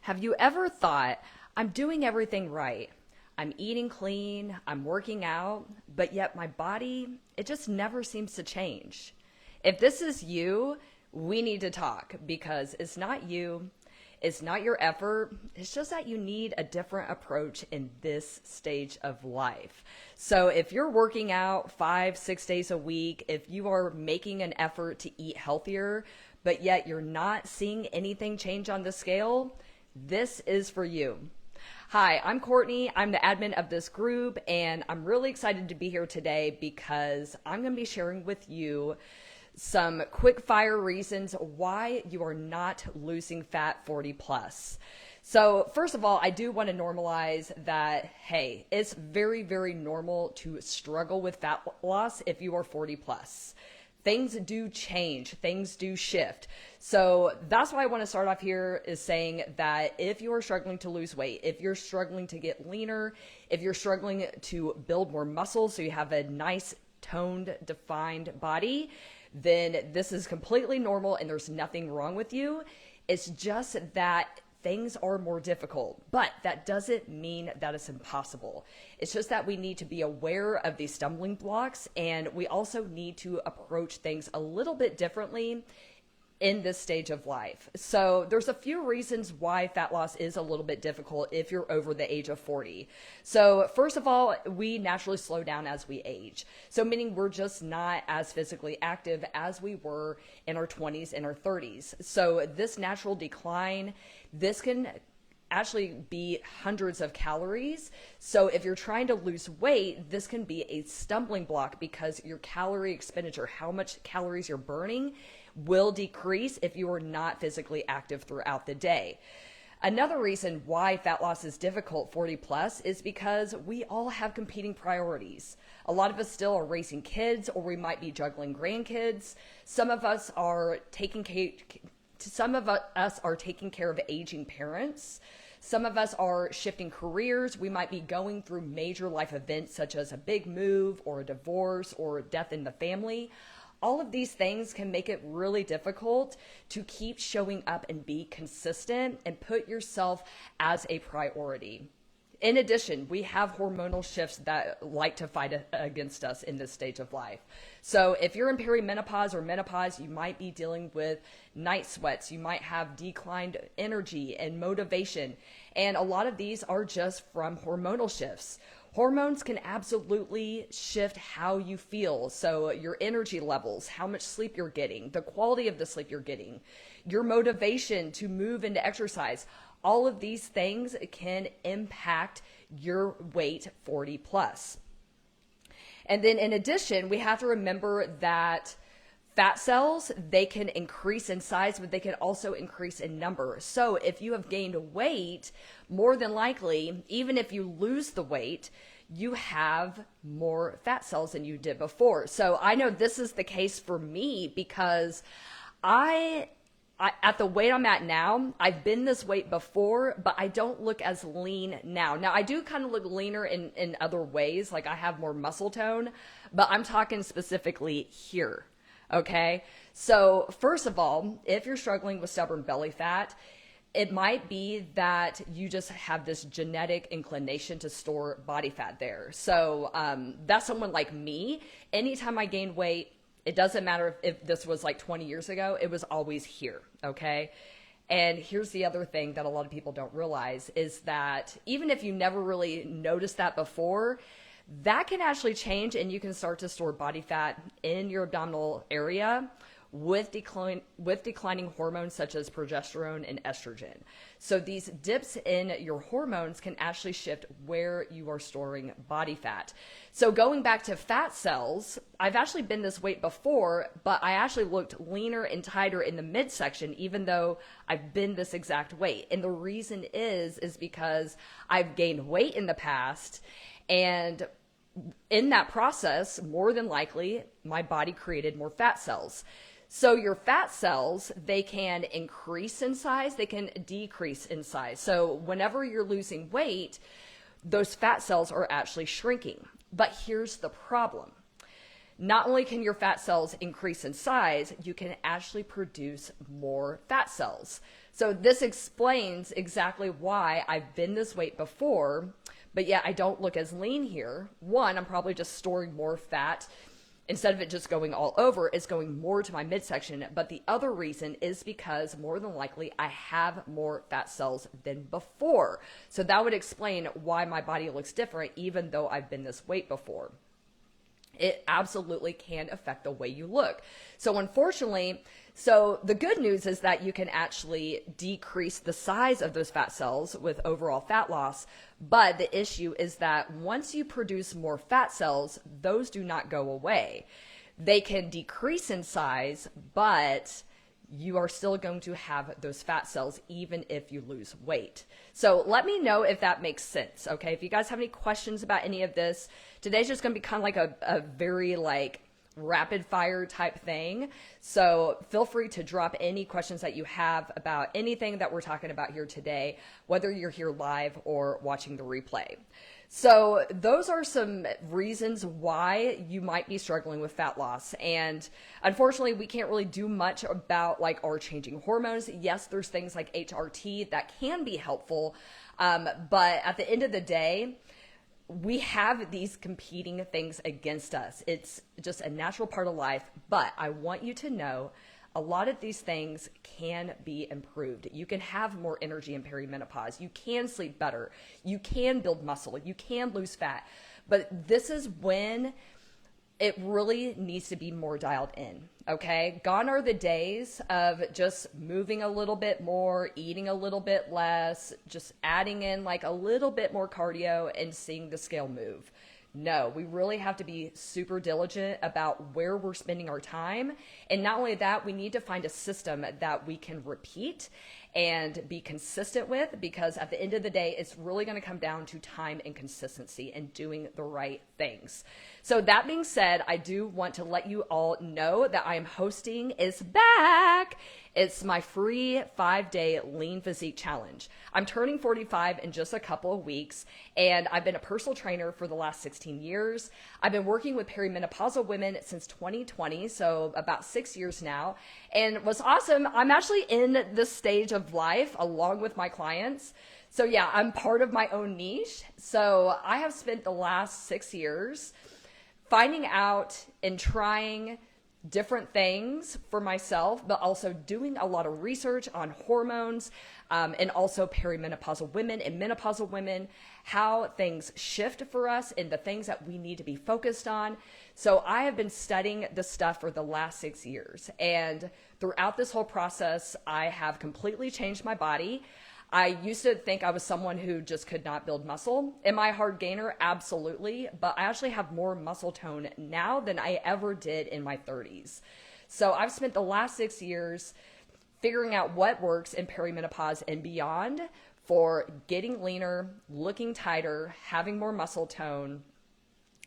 Have you ever thought, I'm doing everything right? I'm eating clean, I'm working out, but yet my body, it just never seems to change. If this is you, we need to talk because it's not you, it's not your effort, it's just that you need a different approach in this stage of life. So if you're working out 5, 6 days a week, if you are making an effort to eat healthier, but yet you're not seeing anything change on the scale, this is for you. Hi, I'm Courtney. I'm the admin of this group, and I'm really excited to be here today because I'm going to be sharing with you some quick fire reasons why you are not losing fat 40 plus. So first of all, I do want to normalize that, hey, it's very, very normal to struggle with fat loss if you are 40 plus. Things do change, things do shift. So that's why I want to start off here is saying that if you are struggling to lose weight, if you're struggling to get leaner, if you're struggling to build more muscle so you have a nice toned, defined body, then this is completely normal and there's nothing wrong with you. It's just that things are more difficult, but that doesn't mean that it's impossible. It's just that we need to be aware of these stumbling blocks, and we also need to approach things a little bit differently in this stage of life. So there's a few reasons why fat loss is a little bit difficult if you're over the age of 40. So first of all, we naturally slow down as we age. So meaning we're just not as physically active as we were in our 20s and our 30s. So this natural decline, this can actually be hundreds of calories. So if you're trying to lose weight, this can be a stumbling block because your calorie expenditure, how much calories you're burning, will decrease if you are not physically active throughout the day. Another reason why fat loss is difficult 40 plus is because we all have competing priorities. A lot of us still are raising kids, or we might be juggling grandkids. Some of us are taking care of aging parents. Some of us are shifting careers. We might be going through major life events such as a big move or a divorce or death in the family. All of these things can make it really difficult to keep showing up and be consistent and put yourself as a priority. In addition, we have hormonal shifts that like to fight against us in this stage of life. So if you're in perimenopause or menopause, you might be dealing with night sweats. You might have declined energy and motivation. And a lot of these are just from hormonal shifts. Hormones can absolutely shift how you feel. So your energy levels, how much sleep you're getting, the quality of the sleep you're getting, your motivation to move into exercise. All of these things can impact your weight 40 plus. And then in addition, we have to remember that fat cells, they can increase in size, but they can also increase in number. So if you have gained weight, more than likely, even if you lose the weight, you have more fat cells than you did before. So I know this is the case for me because at the weight I'm at now, I've been this weight before, but I don't look as lean now. Now, I do kind of look leaner in other ways, like I have more muscle tone, but I'm talking specifically here, okay? So first of all, if you're struggling with stubborn belly fat, it might be that you just have this genetic inclination to store body fat there. So that's someone like me. Anytime I gain weight, it doesn't matter if this was like 20 years ago, it was always here, okay? And here's the other thing that a lot of people don't realize is that even if you never really noticed that before, that can actually change and you can start to store body fat in your abdominal area with declining hormones such as progesterone and estrogen. So these dips in your hormones can actually shift where you are storing body fat. So going back to fat cells, I've actually been this weight before, but I actually looked leaner and tighter in the midsection, even though I've been this exact weight. And the reason is because I've gained weight in the past, and in that process, more than likely, my body created more fat cells. So your fat cells, they can increase in size, they can decrease in size. So whenever you're losing weight, those fat cells are actually shrinking. But here's the problem. not only can your fat cells increase in size, you can actually produce more fat cells. So this explains exactly why I've been this weight before, but yet I don't look as lean here. One, I'm probably just storing more fat. Instead of it just going all over, it's going more to my midsection. But the other reason is because more than likely I have more fat cells than before. So that would explain why my body looks different even though I've been this weight before. It absolutely can affect the way you look. So unfortunately, the good news is that you can actually decrease the size of those fat cells with overall fat loss. But the issue is that once you produce more fat cells, those do not go away. They can decrease in size, but you are still going to have those fat cells even if you lose weight. So let me know if that makes sense, okay? If you guys have any questions about any of this, today's just gonna be kind of like a very rapid fire type thing. So feel free to drop any questions that you have about anything that we're talking about here today, whether you're here live or watching the replay. So those are some reasons why you might be struggling with fat loss. And unfortunately, we can't really do much about our changing hormones. Yes, there's things like HRT that can be helpful. But at the end of the day, we have these competing things against us. It's just a natural part of life. But I want you to know a lot of these things can be improved. You can have more energy in perimenopause. You can sleep better. You can build muscle. You can lose fat. But this is when it really needs to be more dialed in, okay? Gone are the days of just moving a little bit more, eating a little bit less, just adding in a little bit more cardio and seeing the scale move. No, we really have to be super diligent about where we're spending our time. And not only that, we need to find a system that we can repeat and be consistent with, because at the end of the day, it's really going to come down to time and consistency and doing the right things. So that being said, I do want to let you all know that I am hosting is back. It's my free 5-day lean physique challenge. I'm turning 45 in just a couple of weeks, and I've been a personal trainer for the last 16 years. I've been working with perimenopausal women since 2020, so about 6 years now. And what's awesome, I'm actually in this stage of life along with my clients. So yeah, I'm part of my own niche. So I have spent the last 6 years finding out and trying different things for myself, but also doing a lot of research on hormones and also perimenopausal women and menopausal women, how things shift for us and the things that we need to be focused on. So I have been studying this stuff for the last 6 years. And throughout this whole process, I have completely changed my body. I used to think I was someone who just could not build muscle. Am I a hard gainer? Absolutely. But I actually have more muscle tone now than I ever did in my 30s. So I've spent the last 6 years figuring out what works in perimenopause and beyond for getting leaner, looking tighter, having more muscle tone,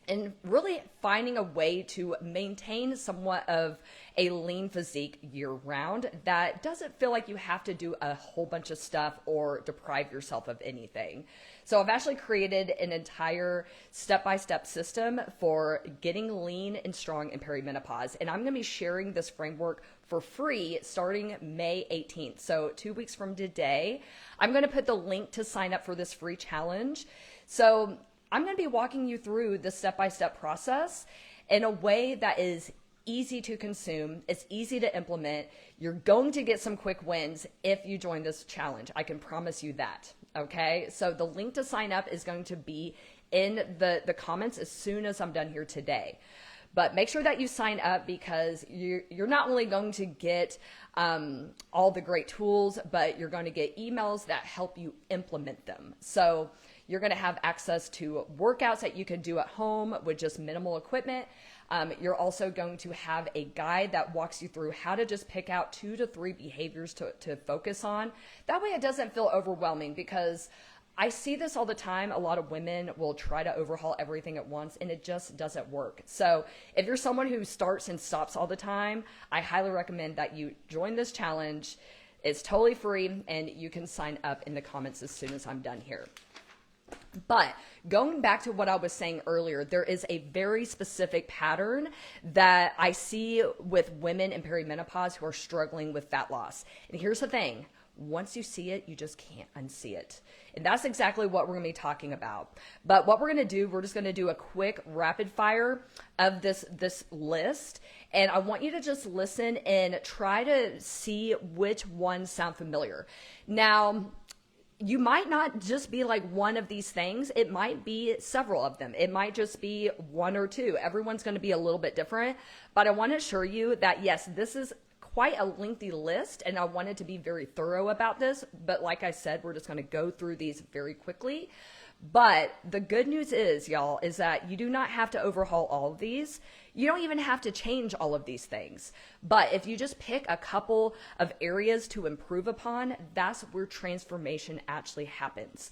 and really finding a way to maintain somewhat of a lean physique year round that doesn't feel like you have to do a whole bunch of stuff or deprive yourself of anything. So I've actually created an entire step-by-step system for getting lean and strong in perimenopause. And I'm gonna be sharing this framework for free starting May 18th. So 2 weeks from today, I'm gonna put the link to sign up for this free challenge. So I'm going to be walking you through the step-by-step process in a way that is easy to consume. It's easy to implement. You're going to get some quick wins if you join this challenge. I can promise you that. Okay. So the link to sign up is going to be in the comments as soon as I'm done here today. But make sure that you sign up, because you're not only going to get all the great tools, but you're going to get emails that help you implement them. So you're going to have access to workouts that you can do at home with just minimal equipment. You're also going to have a guide that walks you through how to just pick out 2 to 3 behaviors to focus on. That way it doesn't feel overwhelming, because I see this all the time. A lot of women will try to overhaul everything at once, and it just doesn't work. So if you're someone who starts and stops all the time, I highly recommend that you join this challenge. It's totally free, and you can sign up in the comments as soon as I'm done here. But going back to what I was saying earlier, there is a very specific pattern that I see with women in perimenopause who are struggling with fat loss. And here's the thing. Once you see it, you just can't unsee it. And that's exactly what we're going to be talking about. But what we're going to do, we're just going to do a quick rapid fire of this list. And I want you to just listen and try to see which ones sound familiar. Now, you might not just be like one of these things. It might be several of them. It might just be one or two. Everyone's going to be a little bit different. But I want to assure you that, yes, this is quite a lengthy list, and I wanted to be very thorough about this. But like I said, we're just going to go through these very quickly. But the good news is, y'all, is that you do not have to overhaul all of these. You don't even have to change all of these things. But if you just pick a couple of areas to improve upon, that's where transformation actually happens.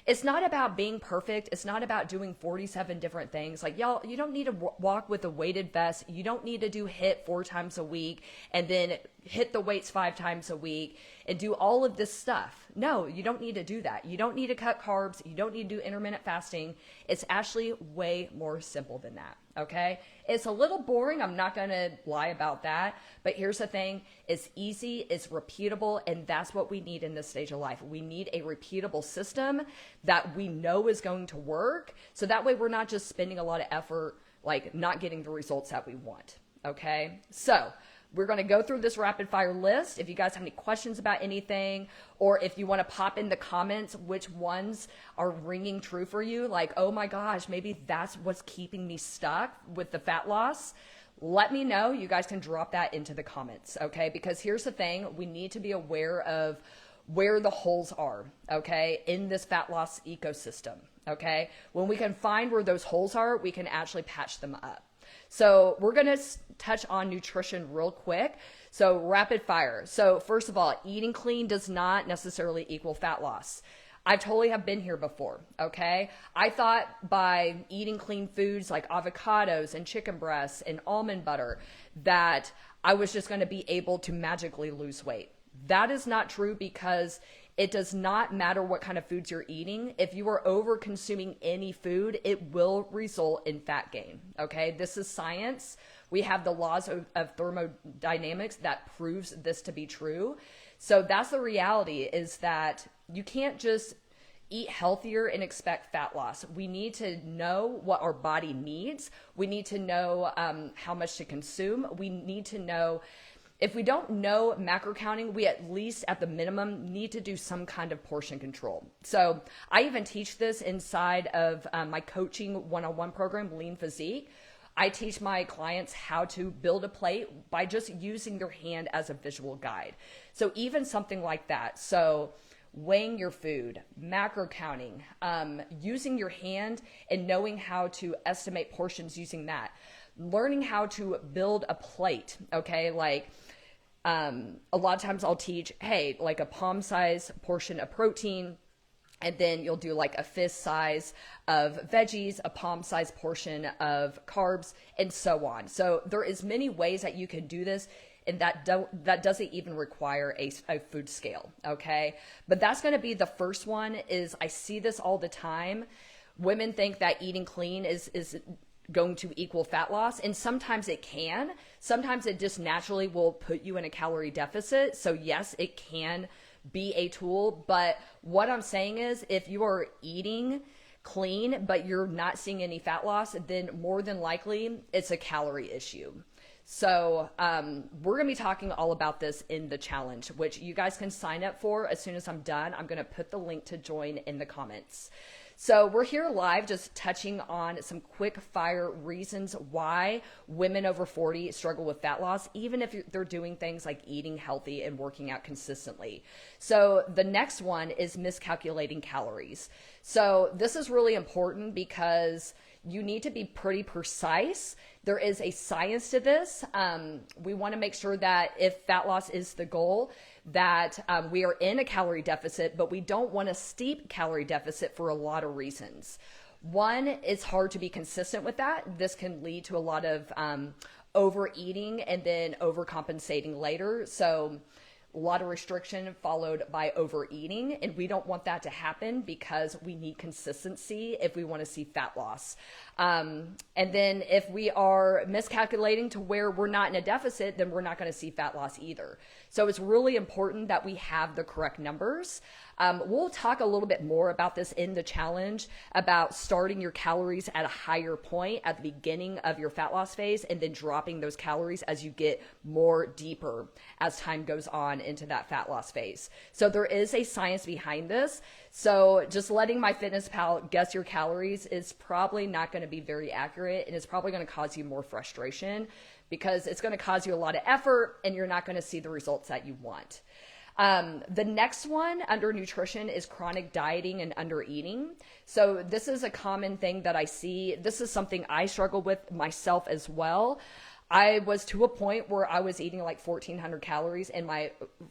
It's not about being perfect. It's not about doing 47 different things. Like, y'all, you don't need to walk with a weighted vest. You don't need to do HIIT 4 times a week and then hit the weights 5 times a week and do all of this stuff. No, you don't need to do that. You don't need to cut carbs. You don't need to do intermittent fasting. It's actually way more simple than that. Okay. It's a little boring. I'm not going to lie about that. But here's the thing. It's easy. It's repeatable. And that's what we need in this stage of life. We need a repeatable system that we know is going to work. So that way we're not just spending a lot of effort, like not getting the results that we want. Okay. So we're going to go through this rapid fire list. If you guys have any questions about anything, or if you want to pop in the comments which ones are ringing true for you, like, oh my gosh, maybe that's what's keeping me stuck with the fat loss, let me know. You guys can drop that into the comments, okay? Because here's the thing. We need to be aware of where the holes are, okay, in this fat loss ecosystem, okay? When we can find where those holes are, we can actually patch them up. So we're going to touch on nutrition real quick. So rapid fire. So first of all, eating clean does not necessarily equal fat loss. I totally have been here before, okay? I thought by eating clean foods like avocados and chicken breasts and almond butter that I was just going to be able to magically lose weight. That is not true, because it does not matter what kind of foods you're eating. If you are over consuming any food, it will result in fat gain. Okay. This is science. We have the laws of thermodynamics that proves this to be true. So that's the reality, is that you can't just eat healthier and expect fat loss. We need to know what our body needs. We need to know how much to consume. We need to know. If we don't know macro counting, we at least at the minimum need to do some kind of portion control. So I even teach this inside of my coaching one-on-one program, Lean Physique. I teach my clients how to build a plate by just using their hand as a visual guide. So even something like that. So weighing your food, macro counting, using your hand and knowing how to estimate portions using that. Learning how to build a plate, okay? Like, a lot of times I'll teach, hey, like a palm size portion of protein, and then you'll do like a fist size of veggies, a palm size portion of carbs, and so on. So there is many ways that you can do this, and that doesn't even require a food scale, okay? But that's going to be the first one. Is I see this all the time. Women think that eating clean is going to equal fat loss, and sometimes it can. Sometimes it just naturally will put you in a calorie deficit. So yes, it can be a tool, but what I'm saying is, if you are eating clean but you're not seeing any fat loss, then more than likely it's a calorie issue. So we're going to be talking all about this in the challenge, which you guys can sign up for as soon as I'm done. I'm going to put the link to join in the comments. So we're here live just touching on some quick fire reasons why women over 40 struggle with fat loss, even if they're doing things like eating healthy and working out consistently. So the next one is miscalculating calories. So this is really important because you need to be pretty precise. There is a science to this. We want to make sure that if fat loss is the goal, that we are in a calorie deficit, but we don't want a steep calorie deficit for a lot of reasons. One, it's hard to be consistent with that. This can lead to a lot of overeating and then overcompensating later. So a lot of restriction followed by overeating, and we don't want that to happen because we need consistency if we want to see fat loss. And then if we are miscalculating to where we're not in a deficit, then we're not going to see fat loss either. So it's really important that we have the correct numbers. We'll talk a little bit more about this in the challenge, about starting your calories at a higher point at the beginning of your fat loss phase and then dropping those calories as you get more deeper as time goes on into that fat loss phase. So there is a science behind this. So just letting MyFitnessPal guess your calories is probably not going to be very accurate, and it's probably going to cause you more frustration because it's going to cause you a lot of effort and you're not going to see the results that you want. The next one under nutrition is chronic dieting and undereating. So this is a common thing that I see. This is something I struggle with myself as well. I was to a point where I was eating like 1,400 calories and my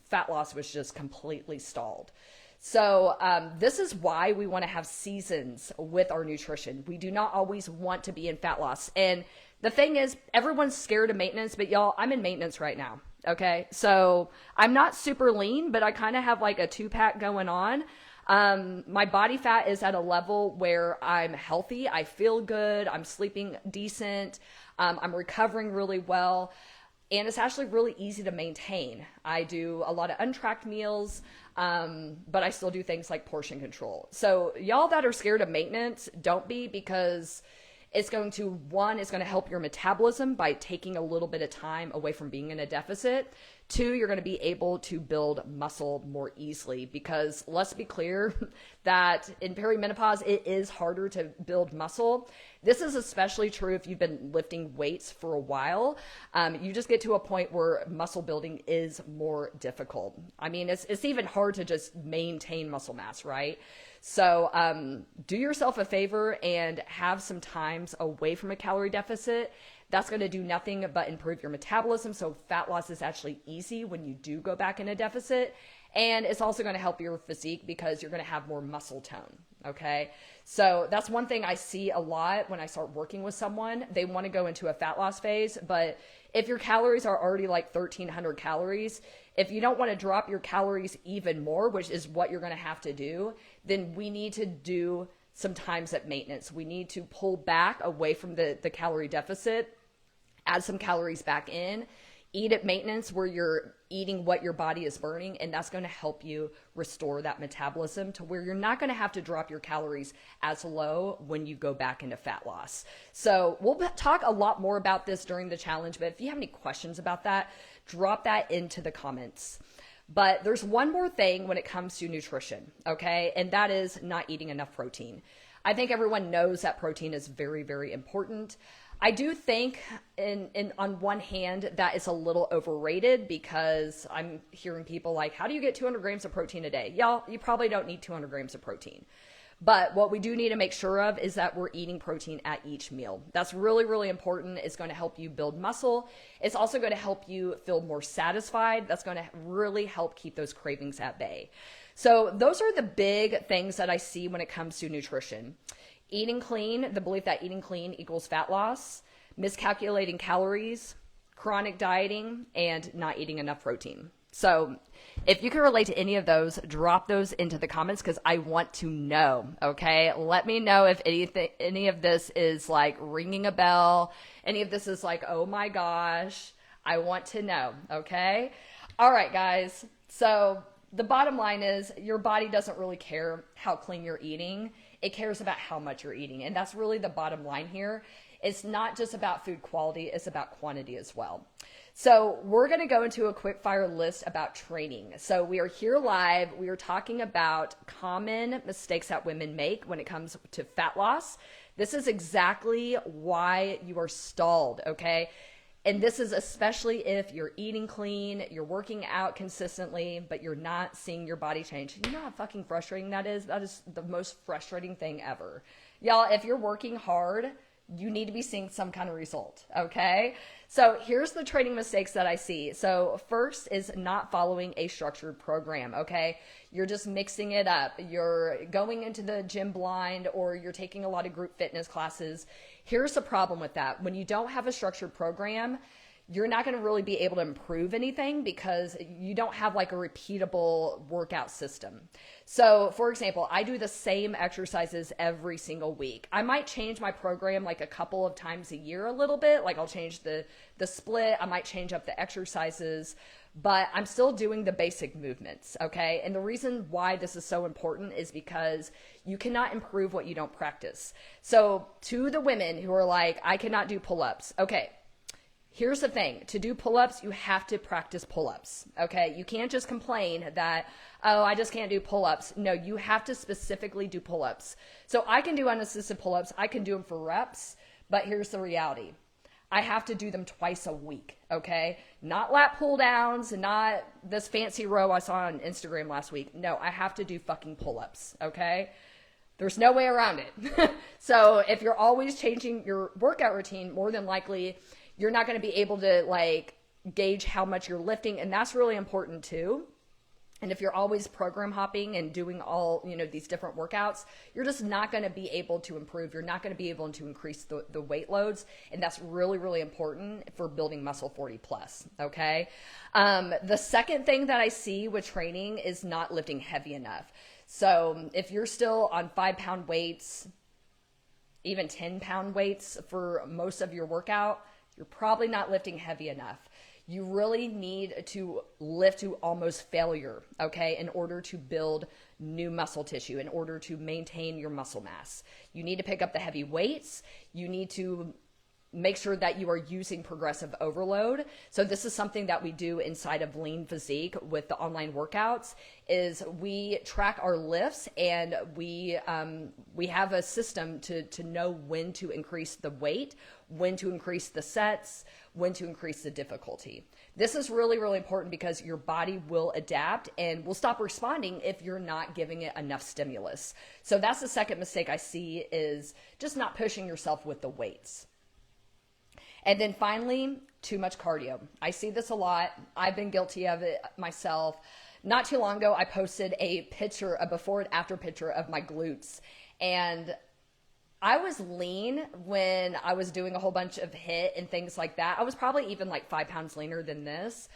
fat loss was just completely stalled. So this is why we want to have seasons with our nutrition. We do not always want to be in fat loss. And the thing is, everyone's scared of maintenance, but y'all, I'm in maintenance right now. Okay. So I'm not super lean, but I kind of have like a 2-pack going on. My body fat is at a level where I'm healthy. I feel good. I'm sleeping decent. I'm recovering really well. And it's actually really easy to maintain. I do a lot of untracked meals, but I still do things like portion control. So y'all that are scared of maintenance, don't be, because it's going to, one, it's going to help your metabolism by taking a little bit of time away from being in a deficit. 2, you're going to be able to build muscle more easily, because let's be clear that in perimenopause, it is harder to build muscle. This is especially true if you've been lifting weights for a while. You just get to a point where muscle building is more difficult. I mean, it's even hard to just maintain muscle mass, right? So do yourself a favor and have some times away from a calorie deficit. That's going to do nothing but improve your metabolism. So fat loss is actually easy when you do go back in a deficit. And it's also going to help your physique because you're going to have more muscle tone. Okay. So that's one thing I see a lot when I start working with someone. They want to go into a fat loss phase, but if your calories are already like 1,300 calories, if you don't want to drop your calories even more, which is what you're going to have to do, then we need to do some times at maintenance. We need to pull back away from the calorie deficit, add some calories back in, eat at maintenance where you're eating what your body is burning, and that's going to help you restore that metabolism to where you're not going to have to drop your calories as low when you go back into fat loss. So we'll talk a lot more about this during the challenge, but if you have any questions about that, drop that into the comments. But there's one more thing when it comes to nutrition, okay? And that is not eating enough protein. I think everyone knows that protein is very, very important. I do think on one hand that it's a little overrated, because I'm hearing people like, how do you get 200 grams of protein a day? Y'all, you probably don't need 200 grams of protein. But what we do need to make sure of is that we're eating protein at each meal. That's really, really important. It's going to help you build muscle. It's also going to help you feel more satisfied. That's going to really help keep those cravings at bay. So those are the big things that I see when it comes to nutrition. Eating clean, the belief that eating clean equals fat loss, miscalculating calories, chronic dieting, and not eating enough protein. So if you can relate to any of those, drop those into the comments, because I want to know, okay? Let me know if any of this is like ringing a bell, any of this is like, oh my gosh, I want to know, okay? All right, guys. So the bottom line is your body doesn't really care how clean you're eating. It cares about how much you're eating. And that's really the bottom line here. It's not just about food quality, it's about quantity as well. So we're going to go into a quick fire list about training. So we are here live. We are talking about common mistakes that women make when it comes to fat loss. This is exactly why you are stalled, okay? And this is especially if you're eating clean, you're working out consistently, but you're not seeing your body change. You know how fucking frustrating that is? That is the most frustrating thing ever. Y'all, if you're working hard, you need to be seeing some kind of result, okay? So here's the training mistakes that I see. So first is not following a structured program, okay? You're just mixing it up. You're going into the gym blind, or you're taking a lot of group fitness classes. Here's the problem with that. When you don't have a structured program, you're not going to really be able to improve anything because you don't have like a repeatable workout system. So for example, I do the same exercises every single week. I might change my program like a couple of times a year a little bit. Like I'll change the split. I might change up the exercises, but I'm still doing the basic movements. Okay. And the reason why this is so important is because you cannot improve what you don't practice. So to the women who are like, I cannot do pull-ups. Okay. Here's the thing, to do pull-ups, you have to practice pull-ups, okay? You can't just complain that, oh, I just can't do pull-ups. No, you have to specifically do pull-ups. So I can do unassisted pull-ups, I can do them for reps, but here's the reality. I have to do them twice a week, okay? Not lat pull downs, not this fancy row I saw on Instagram last week. No, I have to do fucking pull-ups, okay? There's no way around it. So if you're always changing your workout routine, more than likely, you're not going to be able to like gauge how much you're lifting. And that's really important too. And if you're always program hopping and doing all, these different workouts, you're just not going to be able to improve. You're not going to be able to increase the weight loads. And that's really, really important for building muscle 40 plus. Okay. The second thing that I see with training is not lifting heavy enough. So if you're still on 5-pound weights, even 10-pound weights for most of your workout, you're probably not lifting heavy enough. You really need to lift to almost failure, okay, in order to build new muscle tissue, in order to maintain your muscle mass. You need to pick up the heavy weights. You need to make sure that you are using progressive overload. So this is something that we do inside of Lean Physique with the online workouts is we track our lifts and we have a system to know when to increase the weight, when to increase the sets, when to increase the difficulty. This is really, really important because your body will adapt and will stop responding if you're not giving it enough stimulus. So that's the second mistake I see is just not pushing yourself with the weights. And then finally, too much cardio. I see this a lot. I've been guilty of it myself. Not too long ago, I posted a picture, a before and after picture of my glutes. And I was lean when I was doing a whole bunch of HIIT and things like that. I was probably even like 5 pounds leaner than this.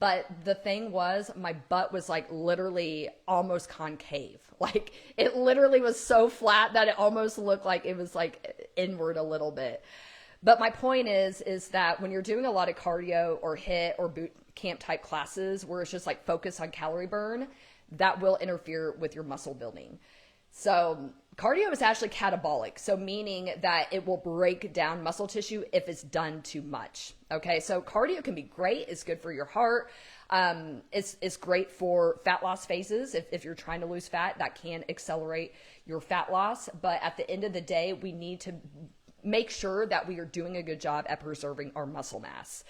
But the thing was, my butt was like literally almost concave. Like it literally was so flat that it almost looked like it was like inward a little bit. But my point is that when you're doing a lot of cardio or HIIT or boot camp type classes where it's just like focus on calorie burn, that will interfere with your muscle building. So cardio is actually catabolic. So meaning that it will break down muscle tissue if it's done too much. Okay. So cardio can be great. It's good for your heart. It's great for fat loss phases. If you're trying to lose fat, that can accelerate your fat loss. But at the end of the day, we need to make sure that we are doing a good job at preserving our muscle mass.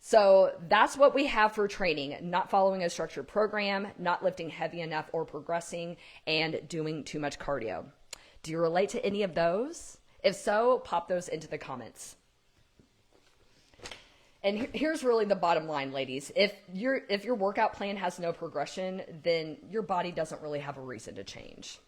So that's what we have for training, not following a structured program, not lifting heavy enough or progressing, and doing too much cardio. Do you relate to any of those? If so, pop those into the comments. And here's really the bottom line, ladies. If your workout plan has no progression, then your body doesn't really have a reason to change.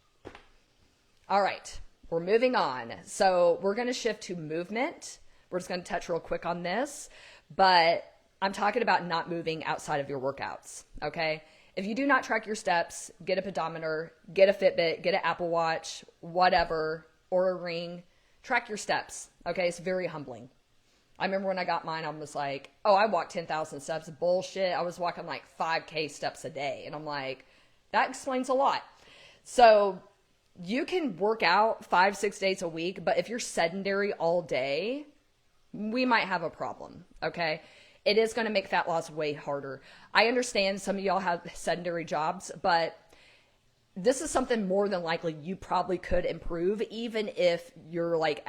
All right. We're moving on. So we're going to shift to movement. We're just going to touch real quick on this, but I'm talking about not moving outside of your workouts. Okay. If you do not track your steps, get a pedometer, get a Fitbit, get an Apple Watch, whatever, or a ring, track your steps. Okay. It's very humbling. I remember when I got mine, I was like, oh, I walked 10,000 steps. Bullshit. I was walking like 5K steps a day. And I'm like, that explains a lot. So you can work out 5-6 days a week, but if you're sedentary all day, we might have a problem, okay? It is going to make fat loss way harder. I understand some of y'all have sedentary jobs, but this is something more than likely you probably could improve even if you're like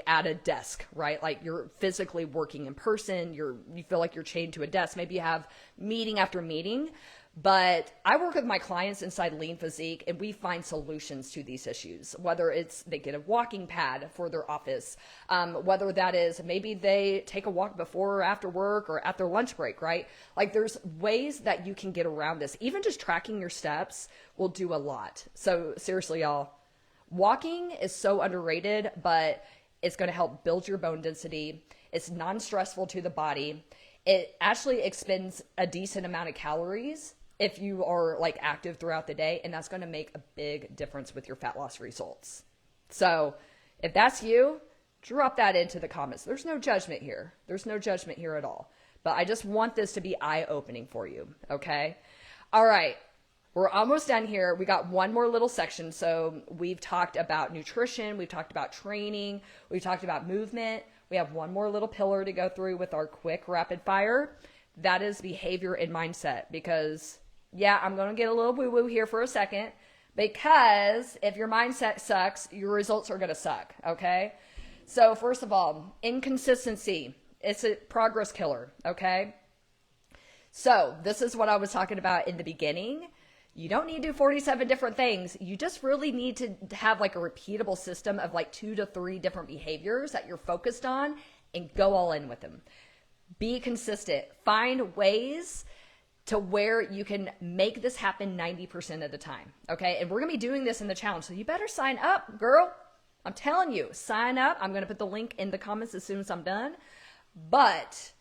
at a desk, right? Like you're physically working in person, you feel like you're chained to a desk. Maybe you have meeting after meeting. But I work with my clients inside Lean Physique and we find solutions to these issues, whether it's they get a walking pad for their office, whether that is maybe they take a walk before or after work or at their lunch break, right? Like there's ways that you can get around this. Even just tracking your steps will do a lot. So seriously, y'all, walking is so underrated, but it's going to help build your bone density. It's non-stressful to the body. it actually expends a decent amount of calories if you are like active throughout the day, and that's going to make a big difference with your fat loss results. So if that's you, drop that into the comments. There's no judgment here. There's no judgment here at all. But I just want this to be eye-opening for you, okay? All right, we're almost done here. We got one more little section. So we've talked about nutrition. We've talked about training. We've talked about movement. We have one more little pillar to go through with our quick rapid fire. That is behavior and mindset. Because, yeah, I'm going to get a little woo-woo here for a second. Because if your mindset sucks, your results are going to suck, okay? So first of all, inconsistency. It's a progress killer, okay? So this is what I was talking about in the beginning. You don't need to do 47 different things. You just really need to have like a repeatable system of like 2 to 3 different behaviors that you're focused on and go all in with them. Be consistent. Find ways to where you can make this happen 90% of the time, okay? And we're going to be doing this in the challenge, so you better sign up, girl. I'm telling you, sign up. I'm going to put the link in the comments as soon as I'm done. But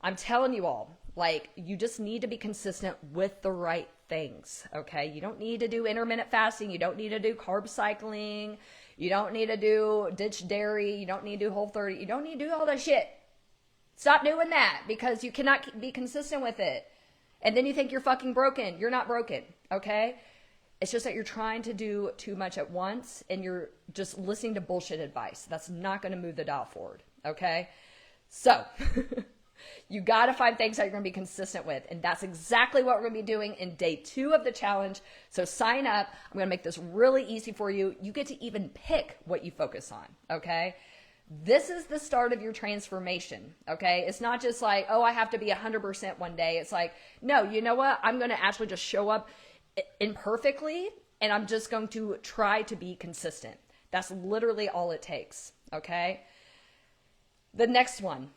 I'm telling you all, like, you just need to be consistent with the right things, okay? You don't need to do intermittent fasting. You don't need to do carb cycling. You don't need to do ditch dairy. You don't need to do Whole30. You don't need to do all that shit. Stop doing that because you cannot be consistent with it. And then you think you're fucking broken. You're not broken, okay? It's just that you're trying to do too much at once and you're just listening to bullshit advice. That's not going to move the dial forward, okay? So you got to find things that you're going to be consistent with. And that's exactly what we're going to be doing in day 2 of the challenge. So sign up. I'm going to make this really easy for you. You get to even pick what you focus on, okay? This is the start of your transformation, okay? It's not just like, oh, I have to be 100% one day. It's like, no, you know what? I'm going to actually just show up imperfectly, and I'm just going to try to be consistent. That's literally all it takes, okay? The next one,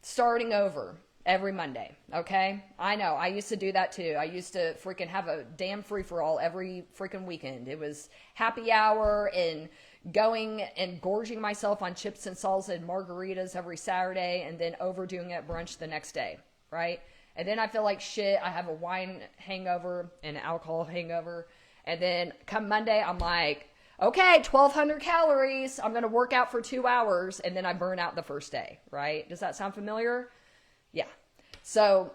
starting over every Monday, okay? I know, I used to do that too. I used to freaking have a damn free-for-all every freaking weekend. It was happy hour and going and gorging myself on chips and salsa and margaritas every Saturday and then overdoing it at brunch the next day, right? And then I feel like shit. I have a wine hangover and an alcohol hangover. And then come Monday, I'm like, okay, 1,200 calories. I'm going to work out for 2 hours. And then I burn out the first day, right? Does that sound familiar? Yeah. So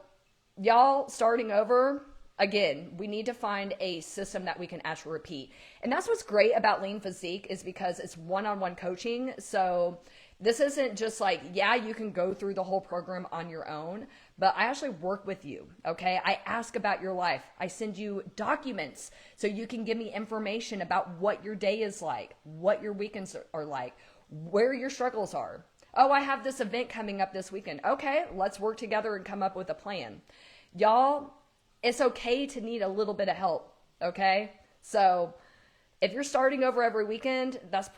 y'all starting over, again, we need to find a system that we can actually repeat. And that's what's great about Lean Physique is because it's one-on-one coaching. So this isn't just like, yeah, you can go through the whole program on your own, but I actually work with you, okay? I ask about your life. I send you documents so you can give me information about what your day is like, what your weekends are like, where your struggles are. Oh, I have this event coming up this weekend. Okay, let's work together and come up with a plan. Y'all, it's okay to need a little bit of help, okay? So if you're starting over every weekend, that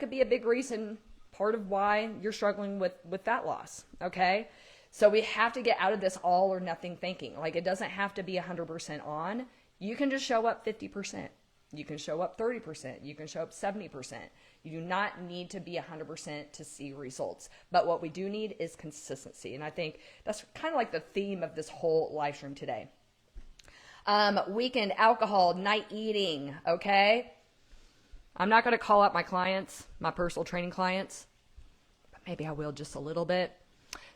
could be a big reason, part of why you're struggling with fat loss, okay? So we have to get out of this all or nothing thinking. Like, it doesn't have to be 100% on. You can just show up 50%. You can show up 30%. You can show up 70%. You do not need to be 100% to see results. But what we do need is consistency. And I think that's kind of like the theme of this whole live stream today. Weekend alcohol, night eating, okay? I'm not going to call out my clients, my personal training clients, but maybe I will just a little bit.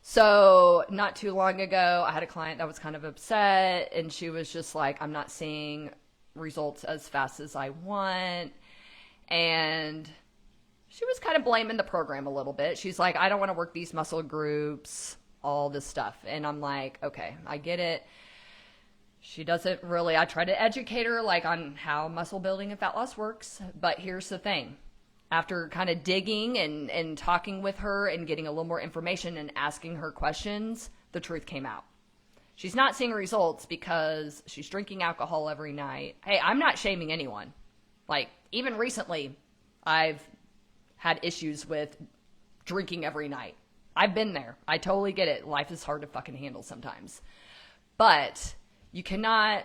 So not too long ago, I had a client that was kind of upset, and she was just like, I'm not seeing results as fast as I want. And she was kind of blaming the program a little bit. She's like, I don't want to work these muscle groups, all this stuff. And I'm like, okay, I get it. She doesn't really, I try to educate her like on how muscle building and fat loss works. But here's the thing. After kind of digging and talking with her and getting a little more information and asking her questions, the truth came out. She's not seeing results because she's drinking alcohol every night. Hey, I'm not shaming anyone. Like, even recently, I've had issues with drinking every night. I've been there. I totally get it. Life is hard to fucking handle sometimes. But you cannot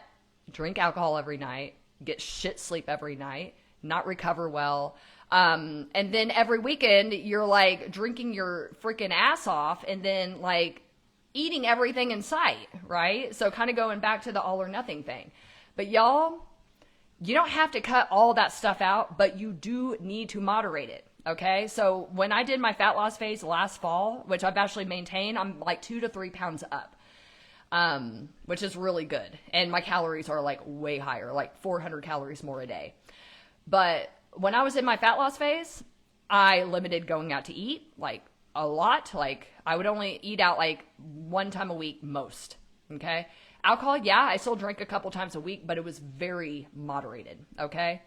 drink alcohol every night, get shit sleep every night, not recover well. And then every weekend you're like drinking your freaking ass off and then like eating everything in sight, right? So kind of going back to the all or nothing thing. But y'all, you don't have to cut all that stuff out, but you do need to moderate it. Okay. So when I did my fat loss phase last fall, which I've actually maintained, I'm like 2 to 3 pounds up, which is really good. And my calories are like way higher, like 400 calories more a day. But when I was in my fat loss phase, I limited going out to eat like a lot. Like I would only eat out like 1 time a week most. Okay. Alcohol, yeah, I still drink a couple times a week, but it was very moderated. Okay.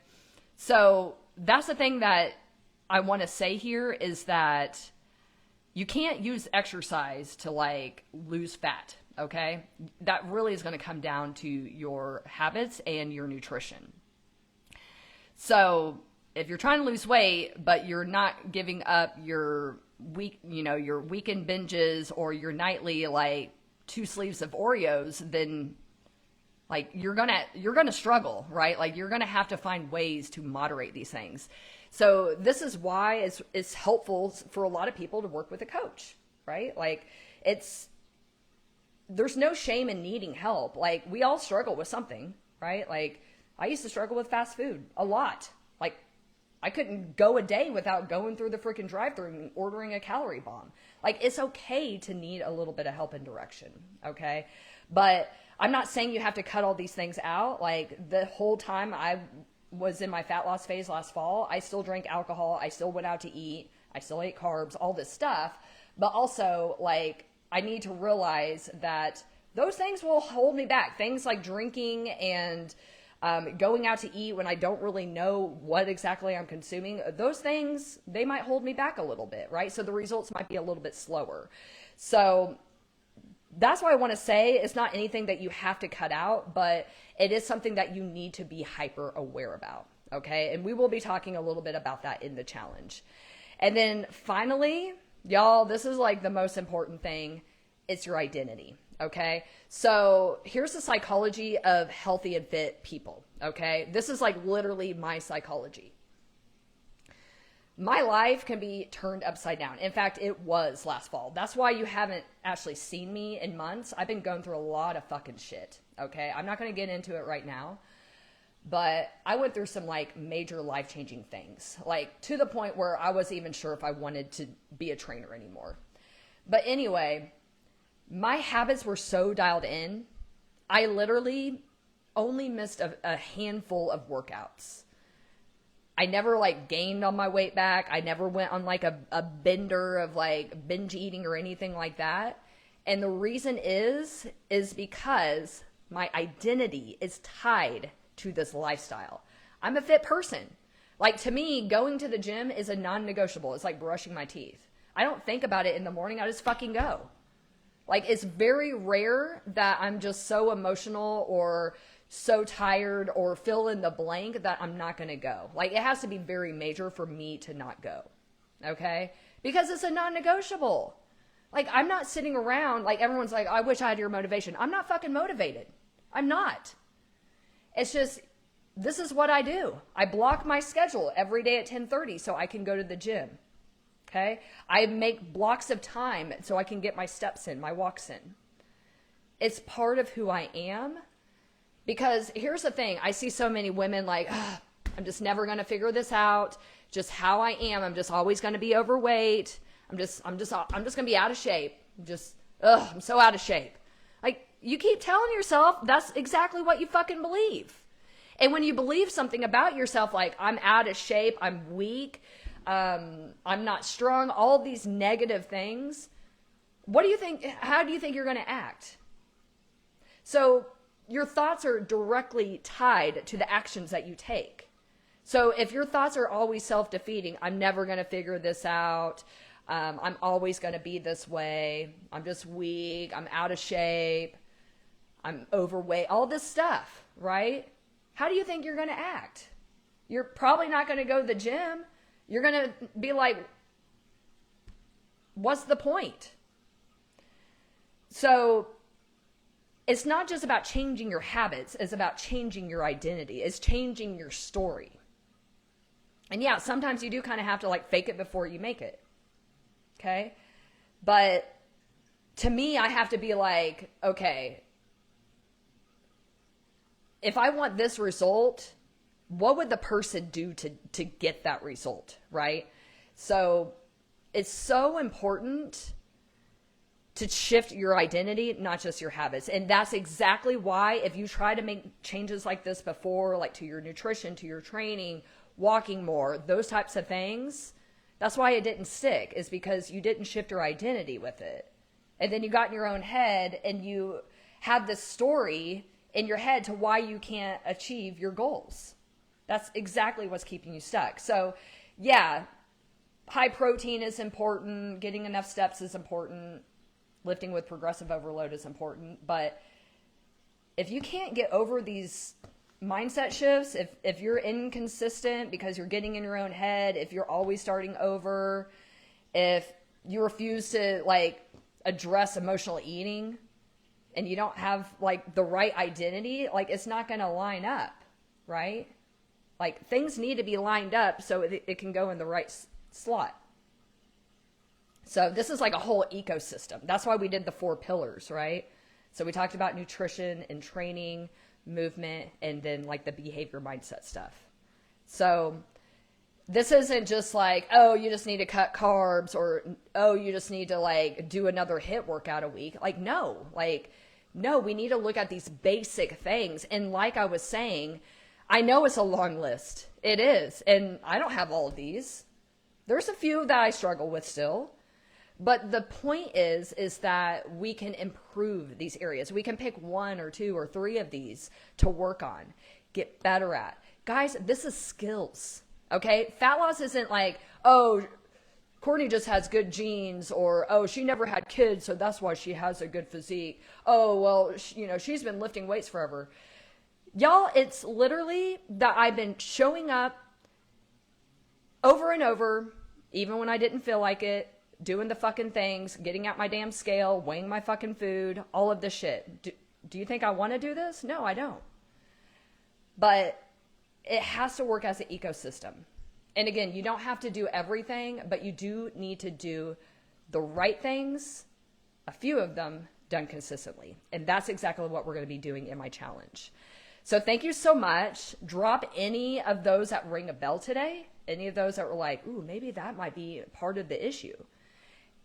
So that's the thing that I want to say here is that you can't use exercise to like lose fat. Okay. That really is going to come down to your habits and your nutrition. So if you're trying to lose weight, but you're not giving up your your weekend binges or your nightly like 2 sleeves of Oreos, then like you're gonna struggle, right? Like you're gonna have to find ways to moderate these things. So this is why it's helpful for a lot of people to work with a coach, right? Like there's no shame in needing help. Like we all struggle with something, right? Like I used to struggle with fast food a lot. Like I couldn't go a day without going through the freaking drive-thru and ordering a calorie bomb. Like it's okay to need a little bit of help and direction, okay? But I'm not saying you have to cut all these things out. Like the whole time I was in my fat loss phase last fall, I still drank alcohol, I still went out to eat, I still ate carbs, all this stuff. But also like I need to realize that those things will hold me back. Things like drinking and going out to eat when I don't really know what exactly I'm consuming, those things, they might hold me back a little bit, right? So the results might be a little bit slower. So that's why I want to say it's not anything that you have to cut out, but it is something that you need to be hyper aware about, okay? And we will be talking a little bit about that in the challenge. And then finally, y'all, this is like the most important thing. It's your identity. Okay. So here's the psychology of healthy and fit people. Okay. This is like literally my psychology. My life can be turned upside down. In fact, it was last fall. That's why you haven't actually seen me in months. I've been going through a lot of fucking shit. Okay. I'm not going to get into it right now, but I went through some like major life-changing things, like to the point where I wasn't even sure if I wanted to be a trainer anymore. But anyway, my habits were so dialed in, I literally only missed a handful of workouts. I never like gained on my weight back. I never went on like a bender of like binge eating or anything like that. And the reason is because my identity is tied to this lifestyle. I'm a fit person. Like to me, going to the gym is a non-negotiable. It's like brushing my teeth. I don't think about it in the morning. I just fucking go. Like, it's very rare that I'm just so emotional or so tired or fill in the blank that I'm not going to go. Like, it has to be very major for me to not go. Okay? Because it's a non-negotiable. Like, I'm not sitting around, like, everyone's like, I wish I had your motivation. I'm not fucking motivated. I'm not. It's just, this is what I do. I block my schedule every day at 10:30 so I can go to the gym. Okay? I make blocks of time so I can get my steps in, my walks in. It's part of who I am. Because here's the thing. I see so many women like, I'm just never going to figure this out. Just how I am. I'm just always going to be overweight. I'm just going to be out of shape. I'm so out of shape. Like, you keep telling yourself that's exactly what you fucking believe. And when you believe something about yourself, like I'm out of shape, I'm weak, I'm not strong, all these negative things, what do you think, how do you think you're going to act? So your thoughts are directly tied to the actions that you take. So if your thoughts are always self-defeating, I'm never going to figure this out, I'm always going to be this way, I'm just weak, I'm out of shape, I'm overweight, all this stuff, right? How do you think you're going to act? You're probably not going to go to the gym. You're going to be like, what's the point? So it's not just about changing your habits. It's about changing your identity. It's changing your story. And yeah, sometimes you do kind of have to like fake it before you make it. Okay? But to me, I have to be like, okay, if I want this result, what would the person do to get that result, right? So it's so important to shift your identity, not just your habits. And that's exactly why if you try to make changes like this before, like to your nutrition, to your training, walking more, those types of things, that's why it didn't stick, is because you didn't shift your identity with it. And then you got in your own head and you had this story in your head to why you can't achieve your goals. That's exactly what's keeping you stuck. So yeah, high protein is important. Getting enough steps is important. Lifting with progressive overload is important. But if you can't get over these mindset shifts, if you're inconsistent because you're getting in your own head, if you're always starting over, if you refuse to like address emotional eating and you don't have like the right identity, like it's not going to line up, right? Like things need to be lined up so it can go in the right slot. So this is like a whole ecosystem. That's why we did the 4 pillars, right? So we talked about nutrition and training, movement, and then like the behavior mindset stuff. So this isn't just like, oh, you just need to cut carbs, or, oh, you just need to like do another HIIT workout a week. Like, no, we need to look at these basic things. And like I was saying, I know it's a long list. It is. And I don't have all of these. There's a few that I struggle with still. But the point is that we can improve these areas. We can pick 1 or 2 or 3 of these to work on, get better at. Guys, this is skills, okay? Fat loss isn't like, oh, Courtney just has good genes, or, oh, she never had kids, so that's why she has a good physique. Oh, well, she's been lifting weights forever. Y'all, it's literally that I've been showing up over and over, even when I didn't feel like it, doing the fucking things, getting out my damn scale, weighing my fucking food, all of this shit. Do you think I want to do this? No, I don't. But it has to work as an ecosystem. And again, you don't have to do everything, but you do need to do the right things, a few of them done consistently. And that's exactly what we're going to be doing in my challenge. So thank you so much. Drop any of those that ring a bell today, any of those that were like, ooh, maybe that might be part of the issue.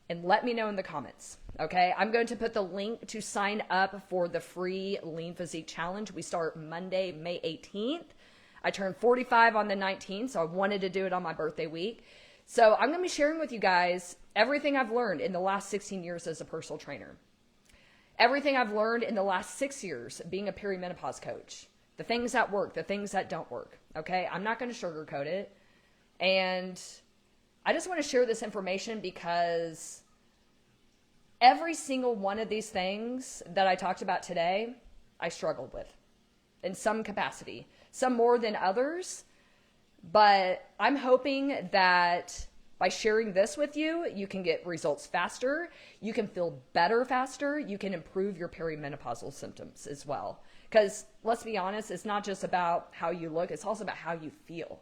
And let me know in the comments, okay? I'm going to put the link to sign up for the free Lean Physique Challenge. We start Monday, May 18th. I turned 45 on the 19th, so I wanted to do it on my birthday week. So I'm going to be sharing with you guys everything I've learned in the last 16 years as a personal trainer. Everything I've learned in the last 6 years being a perimenopause coach. The things that work, the things that don't work, okay? I'm not going to sugarcoat it. And I just want to share this information because every single one of these things that I talked about today, I struggled with in some capacity, some more than others. But I'm hoping that by sharing this with you, you can get results faster, you can feel better faster, you can improve your perimenopausal symptoms as well. Because let's be honest, it's not just about how you look, it's also about how you feel.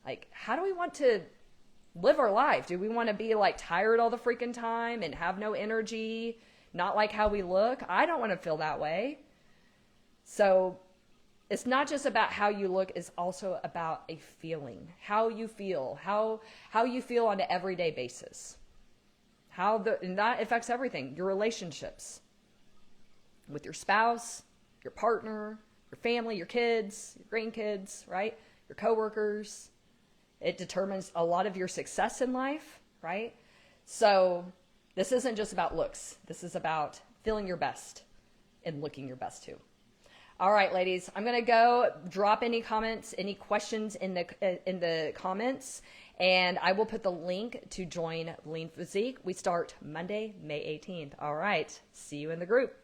Like, how do we want to live our life? Do we want to be like tired all the freaking time and have no energy, not like how we look? I don't want to feel that way. So it's not just about how you look, it's also about a feeling, how you feel, how you feel on an everyday basis. And that affects everything, your relationships with your spouse, your partner, your family, your kids, your grandkids, right? Your coworkers. It determines a lot of your success in life, right? So this isn't just about looks. This is about feeling your best and looking your best too. All right, ladies, I'm going to go drop any comments, any questions in the comments, and I will put the link to join Lean Physique. We start Monday, May 18th. All right, see you in the group.